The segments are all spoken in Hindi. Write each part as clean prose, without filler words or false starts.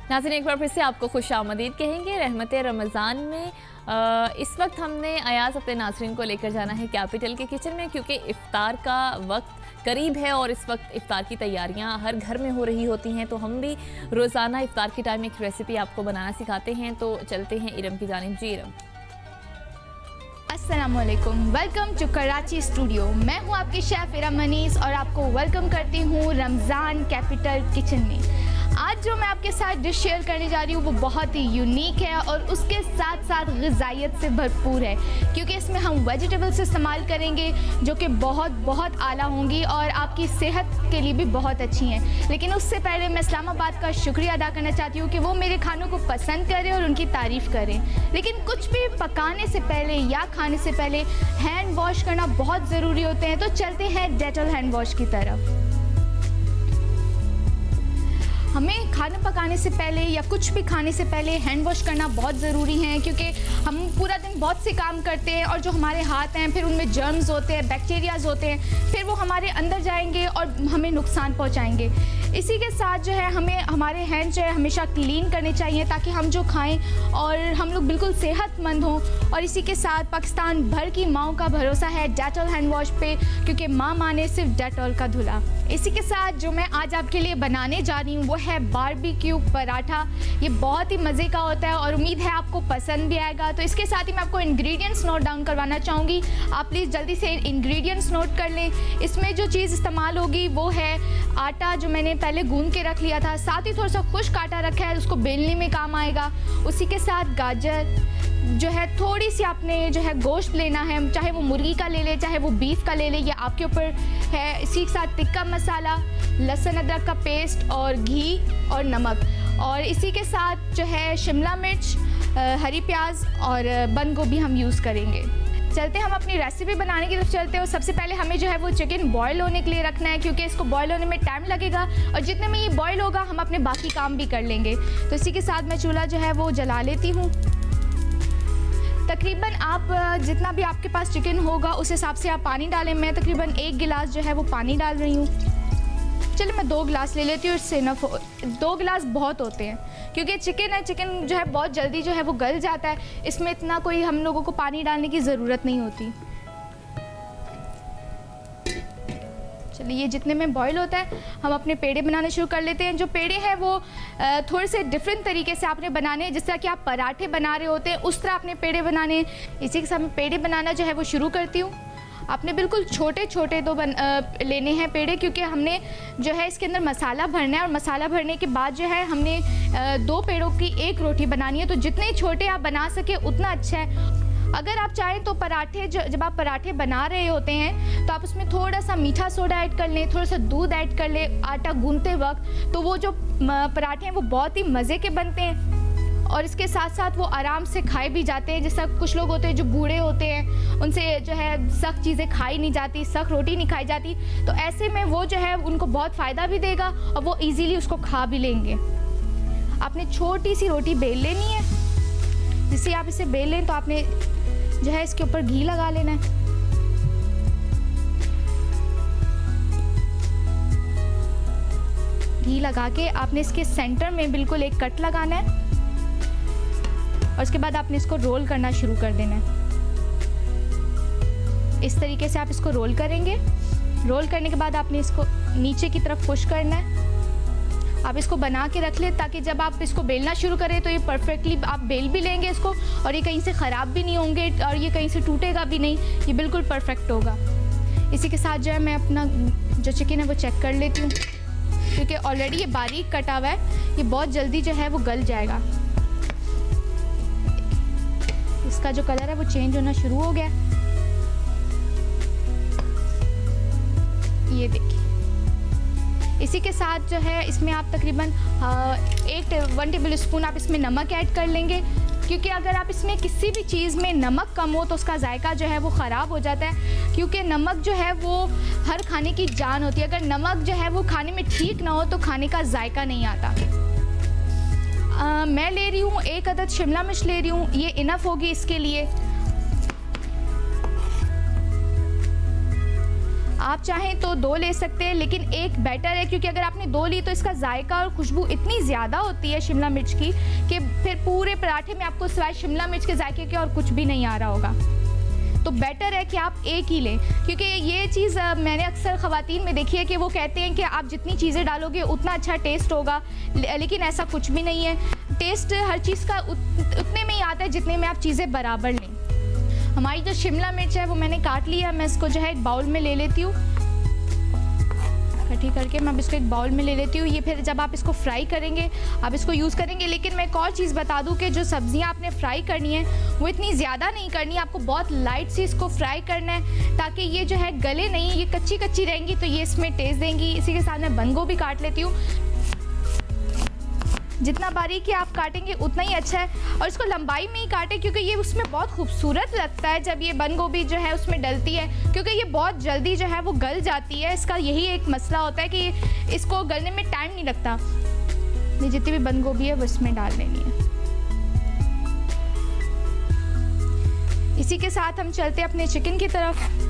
नाज़रीन, एक बार फिर से आपको खुश आमदीद कहेंगे। रहमत रमज़ान में इस वक्त हमने अयाज़ अपने नाज़रीन को लेकर जाना है कैपिटल के किचन में, क्योंकि इफ्तार का वक्त करीब है और इस वक्त इफ्तार की तैयारियां हर घर में हो रही होती हैं। तो हम भी रोज़ाना इफ्तार के टाइम एक रेसिपी आपको बनाना सिखाते हैं। तो चलते हैं इरम की जानिब। जी इरम। अस्सलामुअलैकुम, वेलकम टू कराची स्टूडियो। मैं हूं आपकी शेफ़ इरम मनीस और आपको वेलकम करती हूं रमज़ान कैपिटल किचन में। आज जो मैं आपके साथ डिश शेयर करने जा रही हूँ वो बहुत ही यूनिक है और उसके साथ साथ ग़िज़ाइयत से भरपूर है, क्योंकि इसमें हम वेजिटेबल्स इस्तेमाल करेंगे जो कि बहुत आला होंगी और आपकी सेहत के लिए भी बहुत अच्छी हैं। लेकिन उससे पहले मैं इस्लामाबाद का शुक्रिया अदा करना चाहती हूँ कि वो मेरे खानों को पसंद करें और उनकी तारीफ़ करें। लेकिन कुछ भी पकाने से पहले या खाने से पहले हैंड वॉश करना बहुत ज़रूरी होते हैं। तो चलते हैं डेटॉल हैंड वॉश की तरफ। हमें खाना पकाने से पहले या कुछ भी खाने से पहले हैंड वॉश करना बहुत ज़रूरी है, क्योंकि हम पूरा दिन बहुत से काम करते हैं और जो हमारे हाथ हैं फिर उनमें जर्म्स होते हैं, बैक्टीरियाज़ होते हैं, फिर वो हमारे अंदर जाएंगे और हमें नुकसान पहुंचाएंगे। इसी के साथ जो है हमें हमारे हैंड जो है हमेशा क्लीन करने चाहिए ताकि हम जो खाएँ और हम लोग बिल्कुल सेहतमंद हों। और इसी के साथ पाकिस्तान भर की माओं का भरोसा है डेटॉल हैंड वॉश पे, क्योंकि माँ माने सिर्फ डेटॉल का धुला। इसी के साथ जो मैं आज आपके लिए बनाने जा रही हूँ वो है बारबेक्यू पराठा। ये बहुत ही मज़े का होता है और उम्मीद है आपको पसंद भी आएगा। तो इसके साथ ही मैं आपको इंग्रेडिएंट्स नोट डाउन करवाना चाहूँगी। आप प्लीज़ जल्दी से इंग्रेडिएंट्स नोट कर लें। इसमें जो चीज़ इस्तेमाल होगी वो है आटा, जो मैंने पहले गूंद के रख लिया था। साथ ही थोड़ा सा खुश्क आटा रखा है, उसको बेलने में काम आएगा। उसी के साथ गाजर जो है, थोड़ी सी आपने जो है गोश्त लेना है, चाहे वो मुर्गी का ले ले चाहे वो बीफ का ले ले, ये आपके ऊपर है। इसी के साथ टिक्का मसाला, लहसुन अदरक का पेस्ट और घी और नमक। और इसी के साथ जो है शिमला मिर्च, हरी प्याज और बंद गोभी हम यूज़ करेंगे। चलते हम अपनी रेसिपी बनाने की तरफ चलते हैं। और सबसे पहले हमें जो है वो चिकन बॉयल होने के लिए रखना है, क्योंकि इसको बॉयल होने में टाइम लगेगा और जितने में ये बॉयल होगा हम अपने बाकी काम भी कर लेंगे। तो इसी के साथ मैं चूल्हा जो है वो जला लेती हूँ। तकरीबन आप जितना भी आपके पास चिकन होगा उस हिसाब से आप पानी डालें। मैं तकरीबन 1 गिलास जो है वो पानी डाल रही हूँ। चलिए मैं 2 गिलास ले लेती हूँ, इससे इनफ। 2 गिलास बहुत होते हैं, क्योंकि चिकन है, चिकन जो है बहुत जल्दी जो है वो गल जाता है। इसमें इतना कोई हम लोगों को पानी डालने की ज़रूरत नहीं होती। चलिए ये जितने में बॉईल होता है हम अपने पेड़े बनाने शुरू कर लेते हैं। जो पेड़े हैं वो थोड़े से डिफरेंट तरीके से आपने बनाने हैं। जिस तरह कि आप पराठे बना रहे होते हैं उस तरह आपने पेड़े बनाने हैं। इसी के साथ मैं पेड़े बनाना जो है वो शुरू करती हूँ। आपने बिल्कुल छोटे छोटे लेने हैं पेड़े, क्योंकि हमने जो है इसके अंदर मसाला भरना है और मसाला भरने के बाद जो है हमने 2 पेड़ों की 1 रोटी बनानी है। तो जितने छोटे आप बना सके उतना अच्छा है। अगर आप चाहें तो पराठे जब आप पराठे बना रहे होते हैं तो आप उसमें थोड़ा सा मीठा सोडा ऐड कर लें, थोड़ा सा दूध ऐड कर लें आटा गूंथते वक्त, तो वो जो पराठे हैं वो बहुत ही मज़े के बनते हैं और इसके साथ साथ वो आराम से खाए भी जाते हैं। जैसा कुछ लोग होते हैं जो बूढ़े होते हैं, उनसे जो है सख्त चीज़ें खाई नहीं जाती, सख्त रोटी नहीं खाई जाती, तो ऐसे में वो जो है उनको बहुत फ़ायदा भी देगा और वो ईज़िली उसको खा भी लेंगे। आपने छोटी सी रोटी बेल लेनी है। जिससे आप इसे बेल लें तो आपने जो है इसके ऊपर घी लगा लेना है। घी लगा के आपने इसके सेंटर में बिल्कुल एक कट लगाना है और उसके बाद आपने इसको रोल करना शुरू कर देना है। इस तरीके से आप इसको रोल करेंगे। रोल करने के बाद आपने इसको नीचे की तरफ पुश करना है। आप इसको बना के रख लें ताकि जब आप इसको बेलना शुरू करें तो ये परफेक्टली आप बेल भी लेंगे इसको और ये कहीं से ख़राब भी नहीं होंगे और ये कहीं से टूटेगा भी नहीं, ये बिल्कुल परफेक्ट होगा। इसी के साथ जो है मैं अपना जो चिकन है वो चेक कर लेती हूँ, क्योंकि ऑलरेडी ये बारीक कटा हुआ है, ये बहुत जल्दी जो है वो गल जाएगा। इसका जो कलर है वो चेंज होना शुरू हो गया। ये देखिए। इसी के साथ जो है इसमें आप तकरीबन 1 टेबल स्पून आप इसमें नमक ऐड कर लेंगे, क्योंकि अगर आप इसमें किसी भी चीज़ में नमक कम हो तो उसका जायका जो है वो ख़राब हो जाता है, क्योंकि नमक जो है वो हर खाने की जान होती है। अगर नमक जो है वो खाने में ठीक ना हो तो खाने का जायका नहीं आता। मैं ले रही हूँ 1 अदद शिमला मिर्च ले रही हूँ, ये इनफ होगी इसके लिए। आप चाहें तो 2 ले सकते हैं, लेकिन एक बेटर है, क्योंकि अगर आपने 2 ली तो इसका जायका और खुशबू इतनी ज़्यादा होती है शिमला मिर्च की कि फिर पूरे पराठे में आपको सिवाय शिमला मिर्च के जायके के और कुछ भी नहीं आ रहा होगा। तो बेटर है कि आप एक ही लें, क्योंकि ये चीज़ मैंने अक्सर ख़वातीन में देखी है कि वो कहते हैं कि आप जितनी चीज़ें डालोगे उतना अच्छा टेस्ट होगा, लेकिन ऐसा कुछ भी नहीं है। टेस्ट हर चीज़ का उतने में ही आता है जितने में आप चीज़ें बराबर लें। हमारी जो शिमला मिर्च है वो मैंने काट लिया, मैं इसको जो है एक बाउल में ले लेती हूँ, इकट्ठी करके मैं अब इसको एक बाउल में ले लेती हूँ। ये फिर जब आप इसको फ्राई करेंगे आप इसको यूज़ करेंगे। लेकिन मैं एक और चीज़ बता दूँ कि जो सब्ज़ियाँ आपने फ्राई करनी है वो इतनी ज़्यादा नहीं करनी है, आपको बहुत लाइट सी इसको फ्राई करना है ताकि ये जो है गले नहीं, ये कच्ची कच्ची रहेंगी तो ये इसमें टेस्ट देंगी। इसी के साथ मैं बंद गोभी काट लेती हूँ, जितना बारीक आप काटेंगे उतना ही अच्छा है, और इसको लंबाई में ही काटें क्योंकि ये उसमें बहुत खूबसूरत लगता है जब ये बंद गोभी जो है उसमें डलती है, क्योंकि ये बहुत जल्दी जो है वो गल जाती है। इसका यही एक मसला होता है कि इसको गलने में टाइम नहीं लगता। ये जितनी भी बंद गोभी है वो इसमें डाल देनी है। इसी के साथ हम चलते हैं अपने चिकन की तरफ।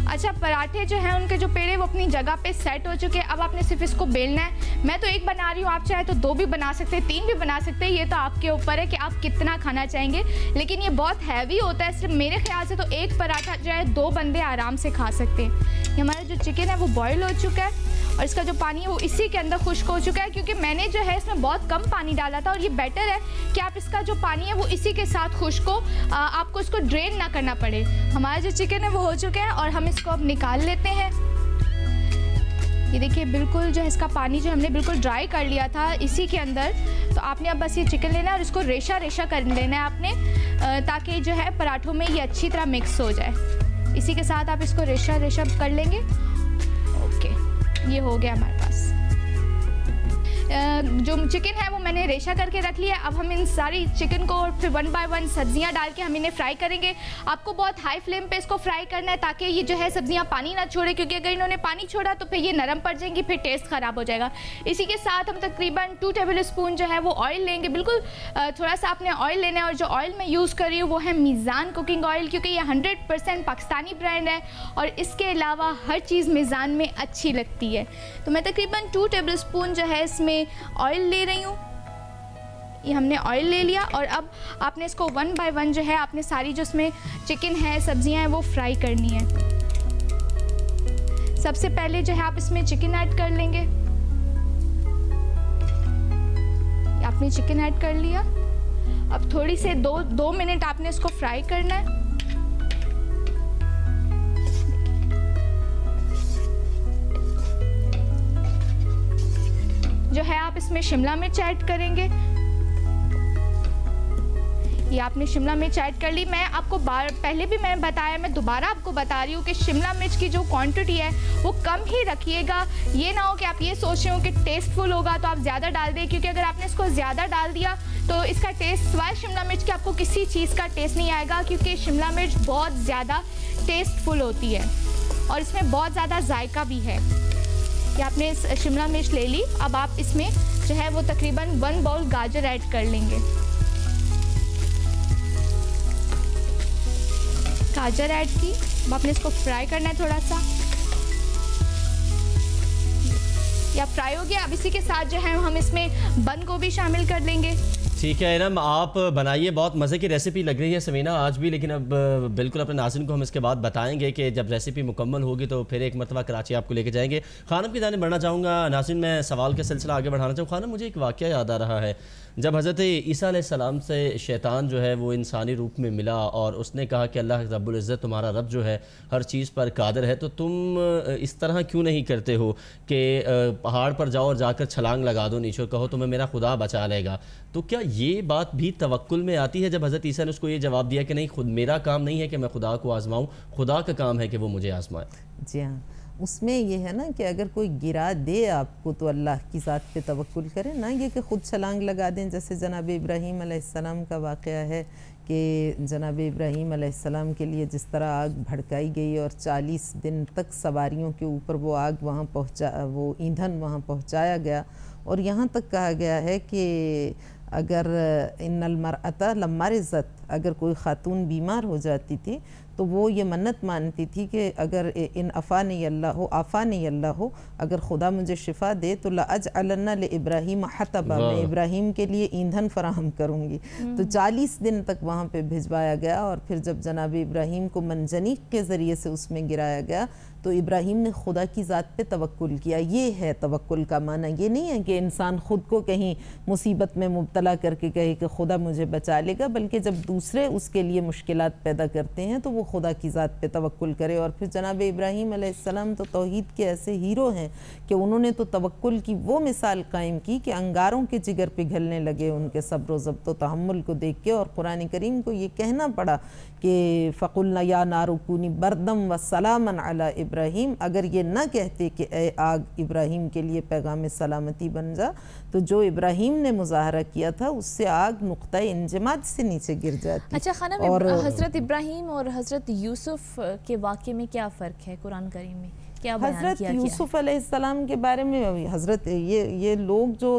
अच्छा, पराठे जो हैं उनके जो पेड़े वो अपनी जगह पे सेट हो चुके हैं। अब आपने सिर्फ इसको बेलना है। मैं तो एक बना रही हूँ, आप चाहे तो 2 भी बना सकते हैं, 3 भी बना सकते हैं, ये तो आपके ऊपर है कि आप कितना खाना चाहेंगे। लेकिन ये बहुत हैवी होता है, सिर्फ मेरे ख्याल से तो एक पराठा जो है 2 बंदे आराम से खा सकते हैं। ये हमारा जो चिकन है वो बॉयल हो चुका है और इसका जो पानी है वो इसी के अंदर खुश्क हो चुका है, क्योंकि मैंने जो है इसमें बहुत कम पानी डाला था। और ये बेटर है कि आप इसका जो पानी है वो इसी के साथ खुश्क हो, आपको इसको ड्रेन ना करना पड़े। हमारा जो चिकन है वो हो चुका है और हम इसको अब निकाल लेते हैं। ये देखिए बिल्कुल जो है इसका पानी जो हमने बिल्कुल ड्राई कर लिया था इसी के अंदर। तो आपने अब बस ये चिकन लेना है और इसको रेशा रेशा कर लेना है आपने, ताकि जो है पराठों में ये अच्छी तरह मिक्स हो जाए। इसी के साथ आप इसको रेशा रेशा कर लेंगे। ओके, ये हो गया हमारे पास। जो चिकन है वो मैंने रेशा करके रख लिया। अब हम इन सारी चिकन को फिर 1 बाय 1 सब्जियां डाल के हम इन्हें फ्राई करेंगे। आपको बहुत हाई फ्लेम पे इसको फ्राई करना है ताकि ये जो है सब्जियां पानी ना छोड़े, क्योंकि अगर इन्होंने पानी छोड़ा तो फिर ये नरम पड़ जाएंगी, फिर टेस्ट ख़राब हो जाएगा। इसी के साथ हम तकरीबन 2 टेबल स्पून जो है वो ऑयल लेंगे। बिल्कुल थोड़ा सा आपने ऑयल लेना है, और जो ऑयल मैं यूज़ कर रही हूँ वो है मीज़ान कुकिंग ऑयल, क्योंकि ये 100% पाकिस्तानी ब्रांड है और इसके अलावा हर चीज़ मीज़ान में अच्छी लगती है। तो मैं तकरीबन 2 टेबल स्पून जो है इसमें ऑयल ले रही हूँ। ये हमने ऑयल ले लिया और अब आपने इसको 1 बाय 1 जो है आपने सारी जो इसमें चिकन है सब्जियां हैं वो फ्राई करनी है। सबसे पहले जो है आप इसमें चिकन ऐड कर लेंगे। आपने चिकन ऐड कर लिया। अब थोड़ी से 2 मिनट आपने इसको फ्राई करना है। जो है आप इसमें शिमला मिर्च ऐड करेंगे। ये आपने शिमला मिर्च ऐड कर ली। मैं आपको पहले भी मैंने बताया, मैं दोबारा आपको बता रही हूँ कि शिमला मिर्च की जो क्वांटिटी है वो कम ही रखिएगा। ये ना हो कि आप ये सोच रहे हो कि टेस्टफुल होगा तो आप ज़्यादा डाल दें, क्योंकि अगर आपने इसको ज़्यादा डाल दिया तो इसका टेस्ट सिवाय शिमला मिर्च के आपको किसी चीज़ का टेस्ट नहीं आएगा, क्योंकि शिमला मिर्च बहुत ज़्यादा टेस्टफुल होती है और इसमें बहुत ज़्यादा जायका भी है। कि आपने शिमला मिर्च ले ली। अब आप इसमें जो है वो तकरीबन 1 बाउल गाजर ऐड कर लेंगे। गाजर ऐड की। अब आपने इसको फ्राई करना है थोड़ा सा। या फ्राई हो गया। अब इसी के साथ जो है हम इसमें बंद गोभी शामिल कर लेंगे। ठीक है इरम, आप बनाइए, बहुत मज़े की रेसिपी लग रही है समीना आज भी, लेकिन अब बिल्कुल अपने नाज़रीन को हम इसके बाद बताएंगे कि जब रेसिपी मुकम्मल होगी तो फिर एक मरतबा कराची आपको लेके जाएंगे। खानम की जानिब बढ़ना चाहूँगा। नाज़रीन, मैं सवाल का सिलसिला आगे बढ़ाना चाहूँ। खानम, मुझे एक वाक़या याद आ रहा है जब हज़रत ईसा अलैहिस्सलाम से शैतान जो है वो इंसानी रूप में मिला और उसने कहा कि अल्लाह रब्बुल इज़्ज़त तुम्हारा रब जो है हर चीज़ पर कादिर है, तो तुम इस तरह क्यों नहीं करते हो कि पहाड़ पर जाओ और जाकर छलांग लगा दो नीचे और कहो तुम्हें मेरा खुदा बचा लेगा। तो क्या ये बात भी तवक्कुल में आती है जब हज़रत ईसा ने उसको ये जवाब दिया कि नहीं, खुद मेरा काम नहीं है कि मैं खुदा को आज़माऊँ, खुदा का काम है कि वो मुझे आज़माए? जी हाँ, उसमें ये है ना कि अगर कोई गिरा दे आपको तो अल्लाह की ज़ात पे तवक्कुल करें, ना ये कि ख़ुद छलांग लगा दें। जैसे जनाब इब्राहीम अलैहिस्सलाम का वाक़या है कि जनाब इब्राहीम अलैहिस्सलाम के लिए जिस तरह आग भड़काई गई और 40 दिन तक सवारियों के ऊपर वो आग वहाँ पहुँचा, वो ईंधन वहाँ पहुँचाया गया। और यहाँ तक कहा गया है कि अगर इन्नल मरअता लम्मा रिज़्ज़त, अगर कोई ख़ातून बीमार हो जाती थी तो वो ये मन्नत मानती थी कि अगर इन आफ़ानी अल्लाह हो, अगर खुदा मुझे शिफा दे तो लअजअलन्ना लिइब्राहीम हतबा, मैं इब्राहीम के लिए ईंधन फराहम करूँगी। तो 40 दिन तक वहाँ पे भिजवाया गया और फिर जब जनाब इब्राहीम को मंजनीक के ज़रिए से उसमें गिराया गया तो इब्राहीम ने खुदा की ज़ात पे तवक्कुल किया। ये है तवक्कुल का माना। ये नहीं है कि इंसान ख़ुद को कहीं मुसीबत में मुब्तला करके कहे कि खुदा मुझे बचा लेगा, बल्कि जब दूसरे उसके लिए मुश्किलात पैदा करते हैं तो वो खुदा की ज़ात पे तवक्कुल करे। और फिर जनाब इब्राहीम अलैहिस्सलाम तो तौहीद के ऐसे हीरो हैं कि उन्होंने तो तवक्कुल की वो मिसाल कायम की कि अंगारों के जिगर पिघलने लगे उनके सब्र व ज़ब्त व तहम्मुल को देख के। और कुरान करीम को ये कहना पड़ा कि फ़कुलना या नारुकूनी बरदम व सलामन अला इब्राहीम, अगर ये ना कहते कि ए आग इब्राहीम के लिए पैगाम सलामती बन जा, तो जो इब्राहीम ने मुजाहरा किया था उससे आग नुक्ता इंजमाद से नीचे गिर जाती। अच्छा खाना, और हज़रत इब्राहीम और हज़रत यूसुफ के वाक़े में क्या फ़र्क है कुरान करीम में? क्या हज़रत यूसुफ अलैहिस्सलाम के बारे में हज़रत ये लोग जो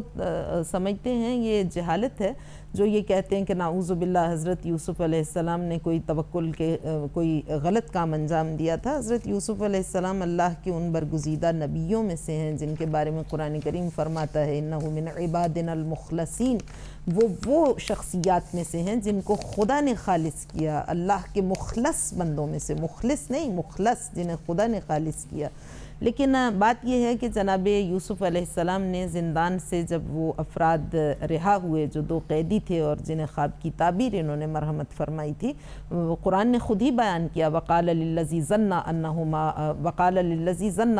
समझते हैं ये जहालत है, जो ये कहते हैं कि नाऊज़ु बिल्लाह हज़रत यूसुफ अलैहिस्सलाम ने कोई तवक्कुल के कोई गलत काम अंजाम दिया था। हज़रत यूसुफ अलैहिस्सलाम अल्लाह के उन बरगुज़ीदा नबियों में से हैं जिनके बारे में कुरान करीम फरमाता है इन्नहु मिन इबादिनल मुखलसीन, वो शख्सियात में से हैं जिनको खुदा ने खालिस किया, अल्लाह के मुखलस बंदों में से, मुखलिस नहीं मुखलस, जिन्हें खुदा ने खालिस किया। लेकिन बात यह है कि जनाब यूसुफ अलैहिस्सलाम ने ज़िंदान से जब वो अफराद रिहा हुए जो 2 कैदी थे और जिन्हें ख्वाब की ताबीर इन्होंने मरहमत फरमाई थी, कुरान ने ख़ुद ही बयान किया वक़ाल लिल्लज़ी ज़न्ना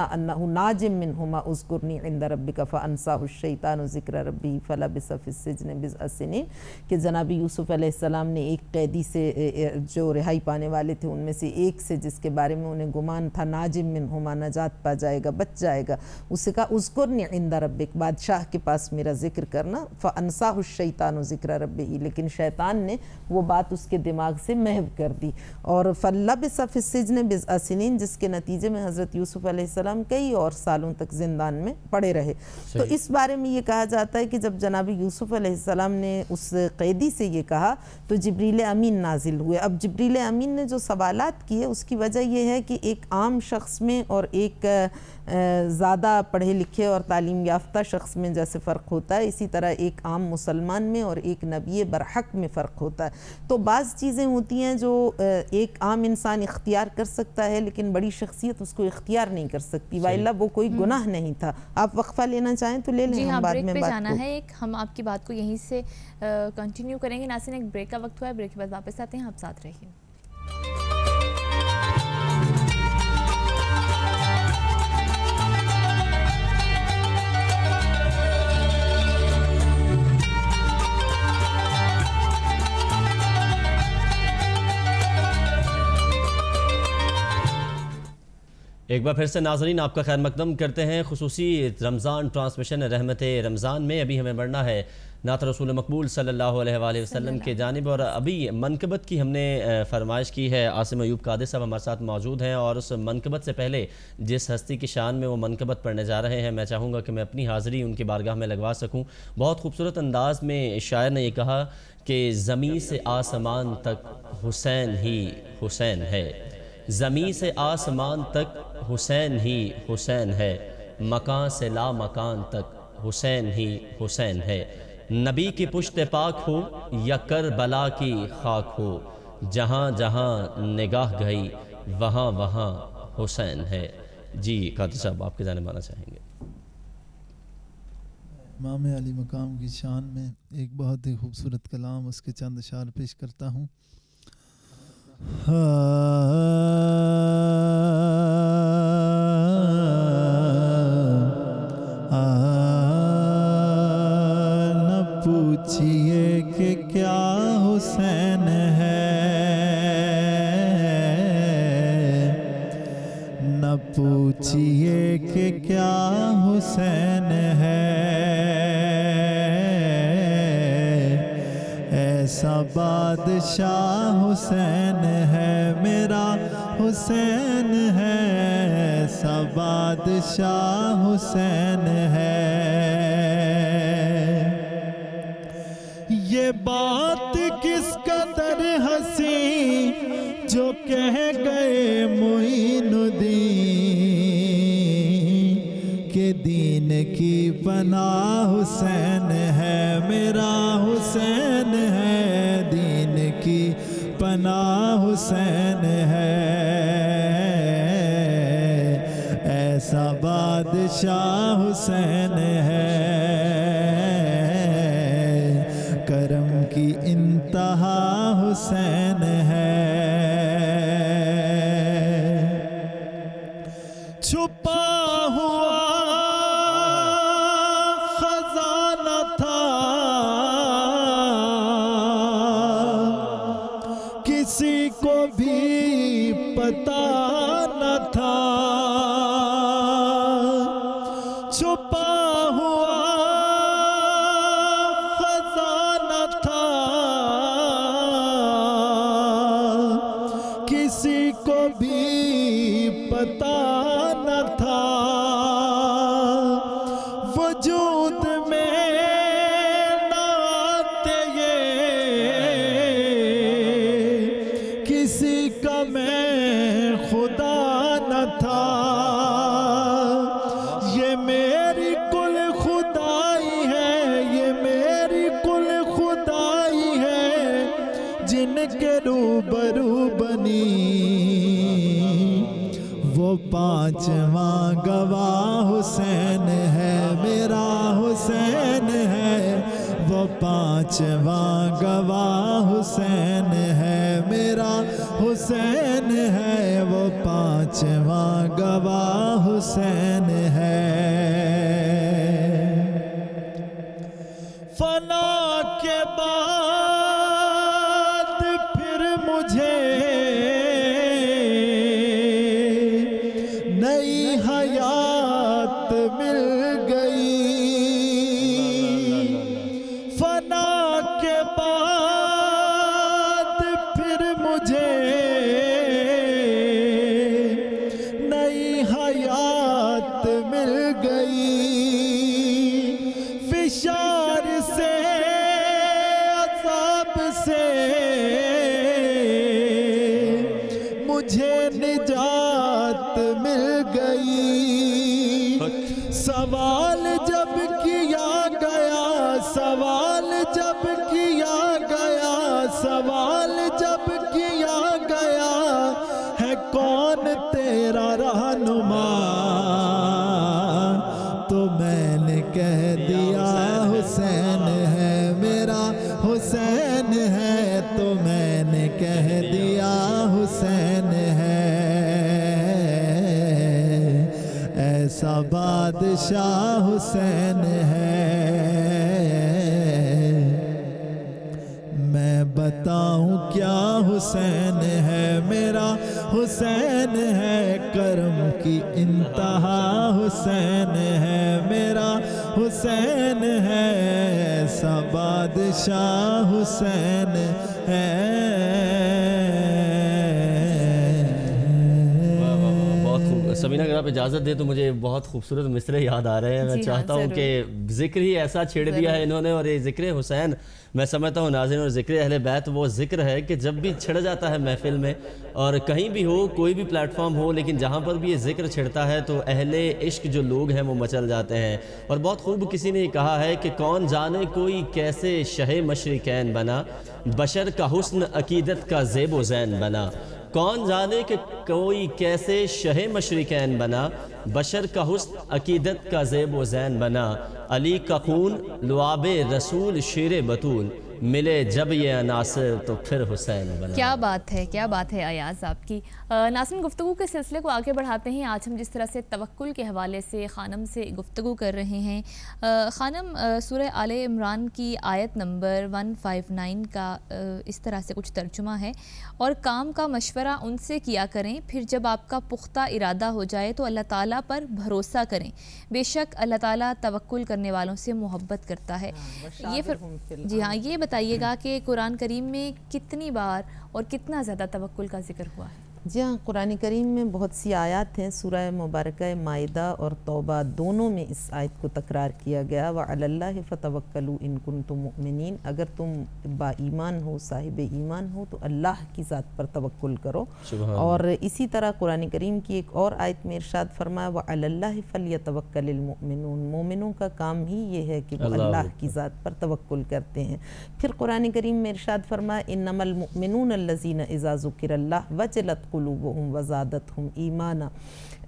अन्नहु नाजिम मिनहुमा उज़कुरनी इंद रब्बिका फ़अन्साहु शैतानु ज़िक्र रब्बिही फ़लबिसा फ़िस्सिज्नि बिज़अ सिनीन, कि जनाब यूसुफ अलैहिस्सलाम ने एक कैदी से जो रिहाई पाने वाले थे उनमें से एक से जिसके बारे में उन्हें गुमान था नाजिम मिनहुमा, नजात पा जाएगा, बच जाएगा, उससे कहा उज़कुरनी इंद रब्बिक, बादशाह के पास मेरा जिक्र करना, फ़अन्साहु शैतानु ज़िक्र रब्बिही, लेकिन शैतान ने वो बात उसके दिमाग से महव कर दी। और फ़लबिसा फ़िस्सिज्नि बिज़अ सिनीन, जिसके नतीजे में हज़रत यूसुफ अलैहिस्सलाम कई और सालों तक ज़िंदान में पड़े रहे। तो इस बारे में ये कहा जाता है कि जब जनाब यूसुफ अलैहिस्सलाम ने उस कैदी से ये कहा तो जिब्रील अमीन नाजिल हुए। अब जिब्रील अमीन ने जो सवालात किए उसकी वजह यह है कि एक आम शख्स में और एक ज़्यादा पढ़े लिखे और तालीम याफ्ता शख्स में जैसे फ़र्क होता है, इसी तरह एक आम मुसलमान में और एक नबी बरहक में फ़र्क होता है। तो बाज़ चीज़ें होती हैं जो एक आम इंसान इख्तियार कर सकता है लेकिन बड़ी शख्सियत उसको इख्तियार नहीं कर सकती, वाइल्ला वो कोई गुनाह नहीं था। आप वक्फा लेना चाहें तो ले लें, हम बाद में बात जाना है एक, हम आपकी बात को यहीं से कंटिन्यू करेंगे। नासिन एक ब्रेक का वक्त हुआ है, ब्रेक के बाद वापस आते हैं, आप साथ रहिए। एक बार फिर से नाज़रीन आपका खैर मकदम करते हैं खुसूसी रमज़ान ट्रांसमिशन रहमत रमज़ान में। अभी हमें बढ़ना है नात रसूल मकबूल सल्लल्लाहु अलैहि वसल्लम के जानिब, और अभी मनकबत की हमने फरमाइश की है। आसिम अयूब कादिर साहब हमारे साथ मौजूद हैं और उस मनकबत से पहले जिस हस्ती की शान में वो मनकबत पढ़ने जा रहे हैं, मैं चाहूँगा कि मैं अपनी हाज़िरी उनकी बारगाह में लगवा सकूँ। बहुत खूबसूरत अंदाज में शायर ने ये कहा कि ज़मीं से आसमान तक हुसैन ही हुसैन है, ज़मीं से आसमान तक हुसैन ही हुसैन है, मकान से ला मकान तक हुसैन ही हुसैन है। नबी की पुश्त पाक हो या करबला की खाक हो, जहाँ जहाँ निगाह गई वहाँ वहाँ हुसैन है। जी कादिर साहब आपके जाने माना चाहेंगे। इमाम अली मकाम की शान में एक बहुत ही खूबसूरत कलाम, उसके चंद अशार पेश करता हूँ। न पूछिए कि क्या हुसैन है, न पूछिए कि क्या हुसैन है, ऐसा बादशाह हुसैन है, मेरा हुसैन है, ऐसा बादशाह हुसैन है। ये बात किस कदर कह गए मोइनुद्दीन के दीन की पनाह हुसैन है, मेरा हुसैन है, दीन की पनाह हुसैन है। ऐसा बादशाह हुसैन है, करम की इंतहा हुसैन है। छुपा हुआ खजाना था, किसी को भी पता न था। छुपा हुआ खजाना था, किसी को भी पता न था। वजूद में न आते ये, किसी का मैं खुदा न था। ये मेरी कुल खुदाई है, ये मेरी कुल खुदाई है, जिनके रूबरू बनी वो पांचवा गवाह हुसैन है, मेरा हुसैन है। वो पांचवा गवाह हुसैन है, मेरा हुसैन है। वो पांचवा गवाह हुसैन है। फना के बाद फिर मुझे नई हयात मिल गई। फना के बाद फिर मुझे नई हयात मिल गई। फिशार से अज़ाब से मुझे निजात मिल गई। सवाल जब किया गया, सवाल जब किया गया, सवाल जब किया गया, है कौन तेरा रहनुमा, तो मैंने कह दिया हुसैन है, मेरा हुसैन है। तो मैंने कह दिया हुसैन है। ऐसा बादशाह हुसैन है। मैं बताऊं क्या हुसैन है, मेरा हुसैन है। करम की इंतहा हुसैन है, मेरा हुसैन है। ऐसा बादशाह हुसैन है। सबीना अगर आप इजाज़त दे तो मुझे बहुत खूबसूरत मिसरे याद आ रहे हैं। मैं चाहता हूँ कि जिक्र ही ऐसा छेड़ दिया है इन्होंने, और ये जिक्र हुसैन मैं समझता हूँ नाज़रीन, और जिक्र अहले बैत वो जिक्र है कि जब भी छिड़ जाता है महफिल में और कहीं भी हो, कोई भी प्लेटफॉर्म हो, लेकिन जहाँ पर भी ये जिक्र छिड़ता है तो अहले इश्क जो लोग हैं वो मचल जाते हैं। और बहुत खूब किसी ने कहा है कि कौन जाने कोई कैसे शहे मशरिकैन बना, बशर का हुस्न अकीदत का ज़ेब व ज़ैन बना। कौन जाने कि कोई कैसे शहे मशरिकैन बना, बशर का हुस्न अकीदत का ज़ेब व ज़ैन बना। अली का खून लुआबे रसूल शेर बतूल, मिले जब ये अनासर तो फिर हुसैन बना। क्या बात है, क्या बात है अयाज़ आपकी। नाज़रीन, गुफ्तगू के सिलसिले को आगे बढ़ाते हैं। आज हम जिस तरह से तवक्कुल के हवाले से ख़ानम से गुफ्तगू कर रहे हैं, ख़ानम सूरह आले इमरान की आयत नंबर 159 का इस तरह से कुछ तर्जुमा है, और काम का मशवरा उनसे किया करें, फिर जब आपका पुख्ता इरादा हो जाए तो अल्लाह ताला पर भरोसा करें, बेशक अल्लाह ताला तवक्कुल करने वालों से मोहब्बत करता है। ये फिर जी हाँ, ये बताइएगा कि कुरान करीम में कितनी बार और कितना ज़्यादा तवक्कुल का जिक्र हुआ है? जी हाँ, कुरान करीम में बहुत सी आयत हैं। सूरह मुबारक माइदा और तौबा दोनों में इस आयत को तकरार किया गया, व अलल्लाहि फतवक्कलू इन कुंतुम मुमिनीन, अगर तुम बाईमान हो, साहिब ईमान हो, तो अल्लाह की ज़ात पर तवक्कुल करो। और इसी तरह कुरान करीम की एक और आयत में इरशाद फरमाया, व अलल्लाहि फलयतवक्कलिल मुमिनून, मोमिनों का काम ही ये है कि वो अल्लाह की ज़ात पर तवक्कुल करते हैं। फिर कुरान करीम में इरशाद फरमाया, इन्नमल मुमिनून अल्लज़ीना इज़ा ज़ुकिरल्लाह वजलत क़ुलूबुहुम वज़ादतहुम ईमाना,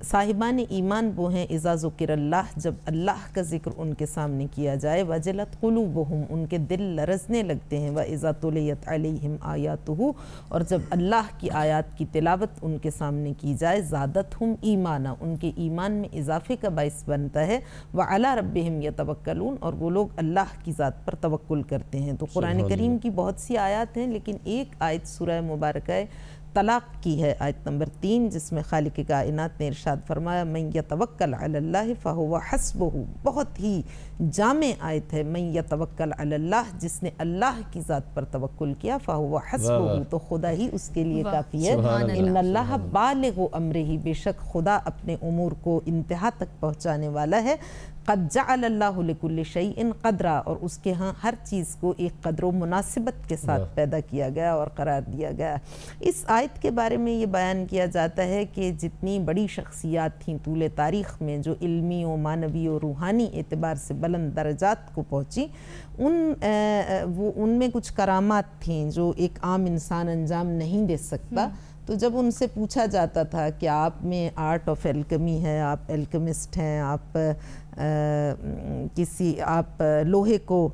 साहिबान ईमान वो हैं इज़ा ज़ुकिरल्लाह, जब अल्लाह का ज़िक्र उनके सामने किया जाए, वजलत क़ुलूबुहुम, उनके दिल लरज़ने लगते हैं, व इज़ा तुलियत अलैहिम आयातुहु, और जब अल्लाह की आयत की तिलावत उनके सामने की जाए, ज़ादतहुम ईमाना, उनके ईमान में इजाफ़े का बाइस बनता है, व अला रब्बिहिम यतवक्कलून, और वो लोग अल्लाह की ज़ात पर तवक्कुल करते हैं। तो कुरान करीम की बहुत सी आयत हैं, लेकिन एक आयत सूरह मुबारक तलाक़ की है, आयत नंबर 3, जिसमें खालिक कायनात ने इरशाद फरमाया, मन यतवक्कल अलल्लाह फहुवा हस्बुहु, बहुत ही जामे आयत है। मन यतवक्कल अलल्लाह, जिसने अल्लाह की ज़ात पर तवक्कुल किया, फहुवा हस्बुहु, तो खुदा ही उसके लिए काफ़ी है। इन्नल्लाह बालिगु अम्रिही, बेशक खुदा अपने उमूर को इंतहा तक पहुँचाने वाला है। क़द जअलल्लाहु लिकुल्लि शैइन क़दरा, और उसके यहाँ हर चीज़ को एक क़द्र व मुनासिबत के साथ पैदा किया गया और करार दिया गया। इस आयत के बारे में ये बयान किया जाता है कि जितनी बड़ी शख्सियात थीं तूले तारीख़ में, जो इल्मी व मानवी और रूहानी एतबार से बुलंद दर्जात को पहुँची, उनमें कुछ करामात थीं जो एक आम इंसान अंजाम नहीं दे सकता। तो जब उनसे पूछा जाता था कि आप में आर्ट ऑफ एल्केमी है, आप एल्केमिस्ट हैं, आप लोहे को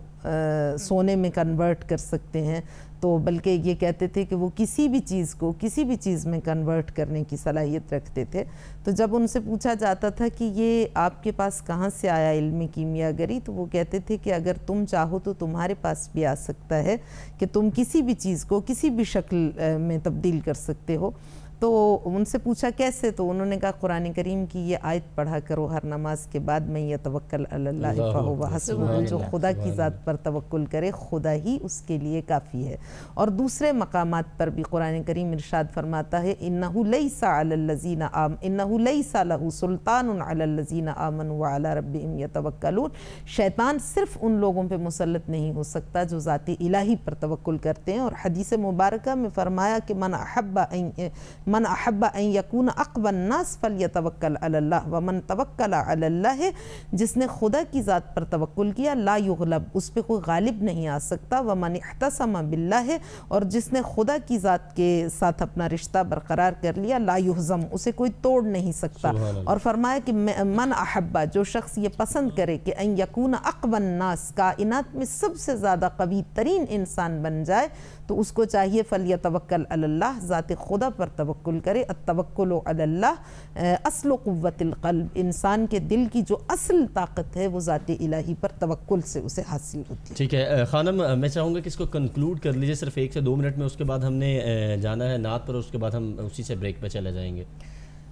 सोने में कन्वर्ट कर सकते हैं, तो बल्कि ये कहते थे कि वो किसी भी चीज़ को किसी भी चीज़ में कन्वर्ट करने की सलाहियत रखते थे। तो जब उनसे पूछा जाता था कि ये आपके पास कहाँ से आया इल्म कीमियागरी, तो वो कहते थे कि अगर तुम चाहो तो तुम्हारे पास भी आ सकता है कि तुम किसी भी चीज़ को किसी भी शक्ल में तब्दील कर सकते हो। तो उनसे पूछा कैसे, तो उन्होंने कहा कुरान करीम की ये आयत पढ़ा करो हर नमाज के बाद, मैं यतवक्कल अलल्लाह फहुवा हस्बुहु, जो खुदा की ज़ात पर तवक्कुल करे खुदा ही उसके लिए काफ़ी है। और दूसरे मकामात पर भी कुरान करीम इरशाद फरमाता है, इन्नहु लैसा लहू सुल्तानुन अलल्लज़ीना आमनु व अला रब्बिहिम यतवक्कलून, शैतान सिर्फ उन लोगों पर मुसल्लत नहीं हो सकता जो ज़ात इलाही पर तवक्कुल करते हैं। और हदीस मुबारक में फरमाया कि मन अहब्बा अन यकून अक़वन नास फलयतवक्कल अलल्लाह व मन तवक्कल अलल्लाह, जिसने खुदा की ज़ात पर तवक्कुल किया, ला युग़लब, उस पर कोई गालिब नहीं आ सकता। व मन इहतसम बिल्लाह, और जिसने खुदा की ज़ात के साथ अपना रिश्ता बरकरार कर लिया, ला युहज़म, उसे कोई तोड़ नहीं सकता। और फरमाया कि मन अहब्बा, जो शख्स ये पसंद करे कि अन यकून अक़वन नास, कायनात में सबसे ज़्यादा कवी तरीन इंसान बन जाए, तो उसको चाहिए फलयतवक्कल अलल्लाह, ज़ात खुदा पर तवक्कुल करे। अत्तवक्कुलु अलल्लाह अस्ल क़ुव्वतिल क़ल्ब, इंसान के दिल की जो असल ताकत है वो ज़ात इलाही पर तवक्कुल से उसे हासिल होती है। ठीक है खानम, मैं चाहूँगा कि इसको कंक्लूड कर लीजिए सिर्फ 1 से 2 मिनट में, उसके बाद हमने जाना है नात पर, उसके बाद हम उसी से ब्रेक पर चले जाएंगे।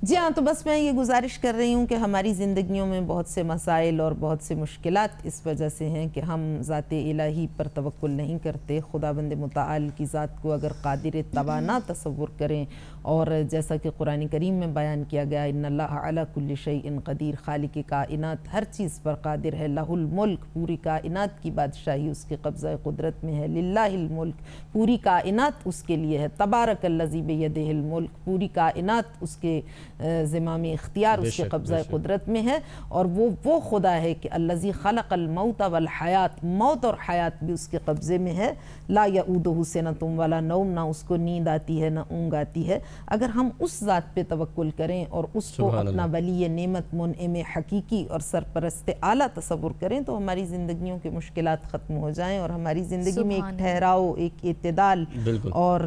जी हाँ, तो बस मैं ये गुजारिश कर रही हूँ कि हमारी ज़िंदगियों में बहुत से मसाइल और बहुत से मुश्किलात इस वजह से हैं कि हम ज़ात इलाही पर तवक्कुल नहीं करते। खुदाबंद मुताल की ज़ात को अगर कादिर तवाना तसव्वुर करें, और जैसा कि कुरान करीम में बयान किया गया, इन्नल्लाह अला कुल्लि शैइन क़दीर, खालिक कायनात हर चीज़ पर कादिर है। लहुल मुल्क, पूरी कायनात की बादशाही उसके कब्ज़ा कुदरत में है। लिल्लाहिल मुल्क, पूरी कायनात उसके लिए है। तबारकल्लज़ी बियदिहिल मुल्क, पूरी कायनात उसके ज़िम्मा में इख्तियार, उसके कब्ज़ा कुदरत में है। और वो खुदा है कि अल्लज़ी खलक़ल मौत वल हयात, मौत और हयात भी उसके कब्ज़े में है। ला यऊदुहु सिनतुम वला नौम, ना उसको नींद आती है ना ऊँग आती है। अगर हम उस ज़ात पे तवक्कुल करें और उसको अपना वली नेमत मुनइम हकीकी और सरपरस्त आला तसव्वुर करें, तो हमारी ज़िंदगियों की मुश्किलात ख़त्म हो जाएँ और हमारी ज़िंदगी में एक ठहराव, एक इत्तेदाल और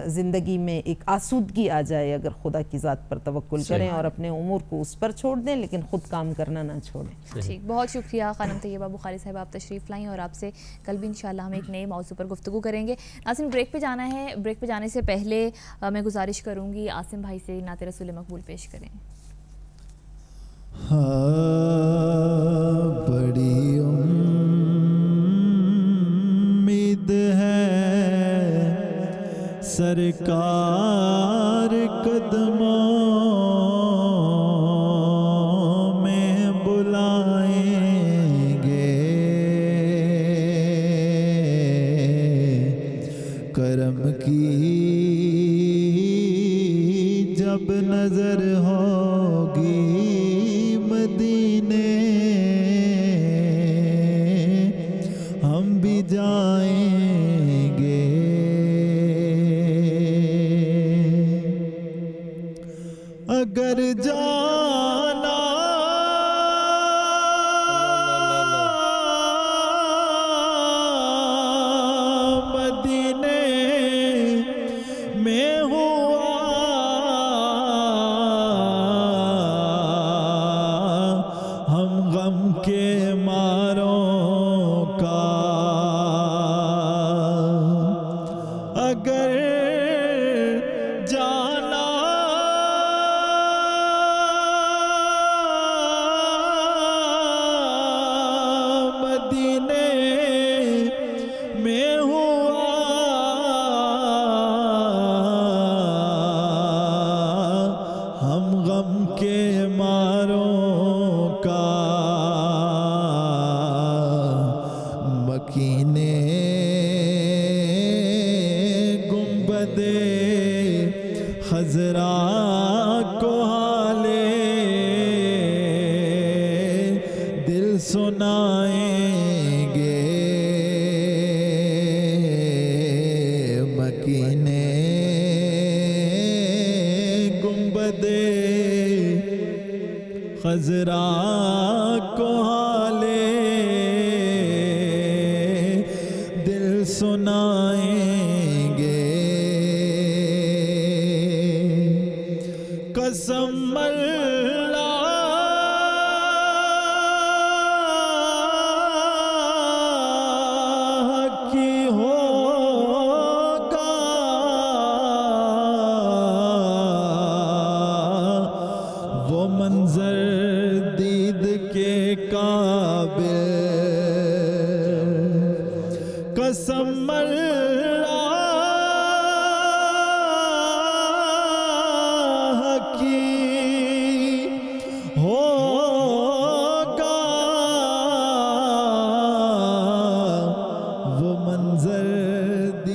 ज़िंदगी में एक आसूदगी आ जाए अगर खुदा की ज़ात पर तवक्कुल करें और अपने उमूर को उस पर छोड़ दें, लेकिन ख़ुद काम करना ना छोड़ें। ठीक, बहुत शुक्रिया खानम तैयबा बुखारी साहब, आप तशरीफ़ लाई, और आपसे कल भी इंशाल्लाह हम एक नए मौजू पर गुफ्तगू करेंगे। नाज़रीन, ब्रेक पे जाना है। ब्रेक पे जाने से पहले मैं गुजारिश करूँगी आसिम भाई से नाते रसूल मकबूल पेश करें। बड़ी उम्मीद है सरकार जब नजर होगी मदीने हम भी जाएंगे। अगर जाना मदीने में हुआ हम गम के मारों का, अगर जाना मदीने में हुआ हम गम के मारों का, मकीने गुंबदे खजरा को हाले दिल सुनाएंगे। मकीने गुंबदे खजरा को हाले दिल सुनाएंगे। कसम अल्लाह की होगा वो मंजर दीद के काबिल। कसम